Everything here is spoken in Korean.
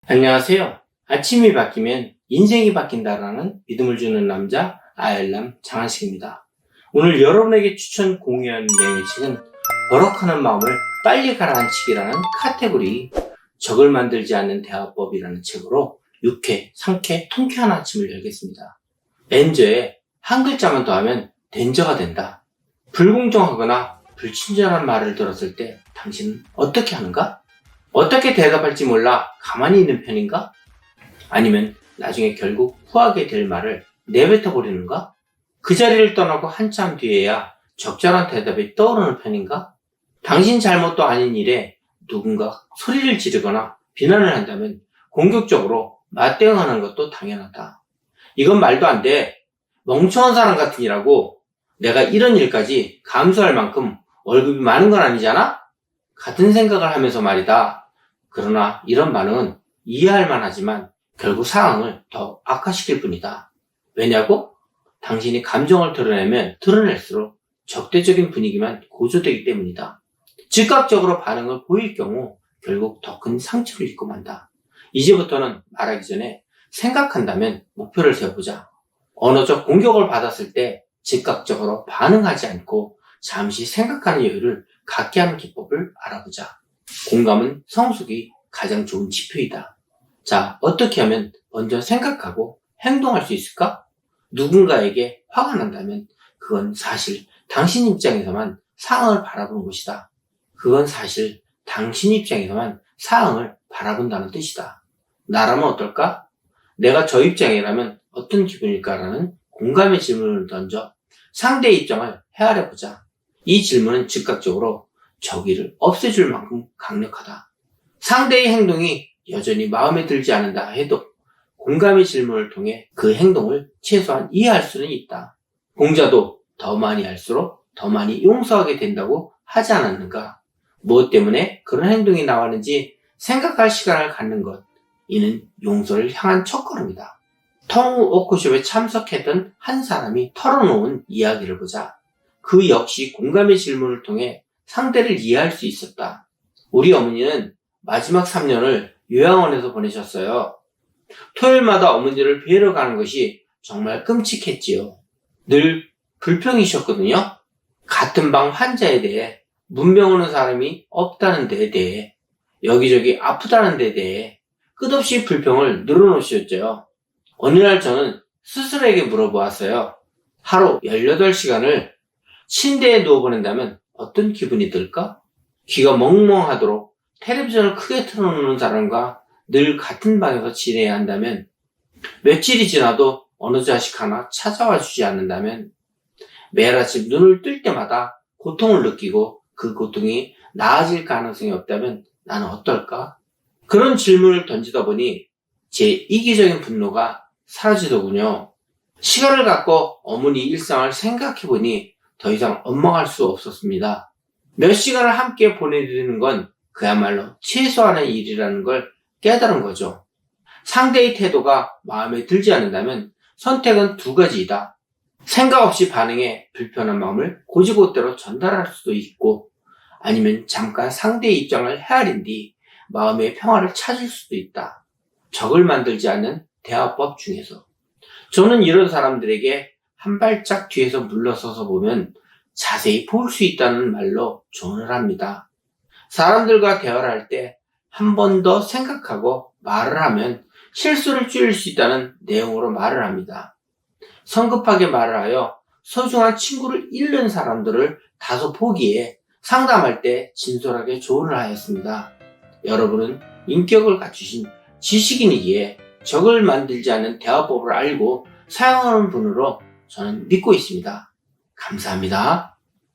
안녕하세요. 아침이 바뀌면 인생이 바뀐다라는 믿음을 주는 남자 아열람 장한식입니다. 오늘 여러분에게 추천 공유하는 내용의 책은 버럭하는 마음을 빨리 가라앉히기라는 카테고리 적을 만들지 않는 대화법이라는 책으로 유쾌, 상쾌, 통쾌한 아침을 열겠습니다. 엔저에 한 글자만 더하면 덴저가 된다. 불공정하거나 불친절한 말을 들었을 때 당신은 어떻게 하는가? 어떻게 대답할지 몰라 가만히 있는 편인가? 아니면 나중에 결국 후하게 될 말을 내뱉어 버리는가? 그 자리를 떠나고 한참 뒤에야 적절한 대답이 떠오르는 편인가? 당신 잘못도 아닌 일에 누군가 소리를 지르거나 비난을 한다면 공격적으로 맞대응하는 것도 당연하다. 이건 말도 안 돼. 멍청한 사람 같은 이라고. 내가 이런 일까지 감수할 만큼 월급이 많은 건 아니잖아? 같은 생각을 하면서 말이다. 그러나 이런 반응은 이해할 만하지만 결국 상황을 더 악화시킬 뿐이다. 왜냐고? 당신이 감정을 드러내면 드러낼수록 적대적인 분위기만 고조되기 때문이다. 즉각적으로 반응을 보일 경우 결국 더 큰 상처를 입고 만다. 이제부터는 말하기 전에 생각한다면 목표를 세워보자. 언어적 공격을 받았을 때 즉각적으로 반응하지 않고 잠시 생각하는 여유를 갖게 하는 기법을 알아보자. 공감은 성숙이 가장 좋은 지표이다. 자, 어떻게 하면 먼저 생각하고 행동할 수 있을까? 누군가에게 화가 난다면 그건 사실 당신 입장에서만 상황을 바라보는 것이다. 그건 사실 당신 입장에서만 상황을 바라본다는 뜻이다. 나라면 어떨까? 내가 저 입장이라면 어떤 기분일까라는 공감의 질문을 던져 상대의 입장을 헤아려보자. 이 질문은 즉각적으로 적의를 없애줄 만큼 강력하다. 상대의 행동이 여전히 마음에 들지 않는다 해도 공감의 질문을 통해 그 행동을 최소한 이해할 수는 있다. 공자도 더 많이 할수록 더 많이 용서하게 된다고 하지 않았는가? 무엇 때문에 그런 행동이 나왔는지 생각할 시간을 갖는 것. 이는 용서를 향한 첫걸음이다. 텅우 워크숍에 참석했던 한 사람이 털어놓은 이야기를 보자. 그 역시 공감의 질문을 통해 상대를 이해할 수 있었다. 우리 어머니는 마지막 3년을 요양원에서 보내셨어요. 토요일마다 어머니를 뵈러 가는 것이 정말 끔찍했지요. 늘 불평이셨거든요. 같은 방 환자에 대해 문병 오는 사람이 없다는 데에 대해 여기저기 아프다는 데에 대해 끝없이 불평을 늘어놓으셨죠. 어느 날 저는 스스로에게 물어보았어요. 하루 18시간을 침대에 누워보낸다면 어떤 기분이 들까? 귀가 멍멍하도록 텔레비전을 크게 틀어놓는 사람과 늘 같은 방에서 지내야 한다면, 며칠이 지나도 어느 자식 하나 찾아와 주지 않는다면, 매일 아침 눈을 뜰 때마다 고통을 느끼고 그 고통이 나아질 가능성이 없다면 나는 어떨까? 그런 질문을 던지다 보니 제 이기적인 분노가 사라지더군요. 시간을 갖고 어머니 일상을 생각해보니 더 이상 엉망할 수 없었습니다. 몇 시간을 함께 보내드리는 건 그야말로 최소한의 일이라는 걸 깨달은 거죠. 상대의 태도가 마음에 들지 않는다면 선택은 두 가지이다. 생각 없이 반응해 불편한 마음을 곧이곧대로 전달할 수도 있고, 아니면 잠깐 상대의 입장을 헤아린 뒤 마음의 평화를 찾을 수도 있다. 적을 만들지 않는 대화법 중에서. 저는 이런 사람들에게 한 발짝 뒤에서 물러서서 보면 자세히 볼 수 있다는 말로 조언을 합니다. 사람들과 대화를 할 때 한 번 더 생각하고 말을 하면 실수를 줄일 수 있다는 내용으로 말을 합니다. 성급하게 말을 하여 소중한 친구를 잃는 사람들을 다소 보기에 상담할 때 진솔하게 조언을 하였습니다. 여러분은 인격을 갖추신 지식인이기에 적을 만들지 않는 대화법을 알고 사용하는 분으로 저는 믿고 있습니다. 감사합니다.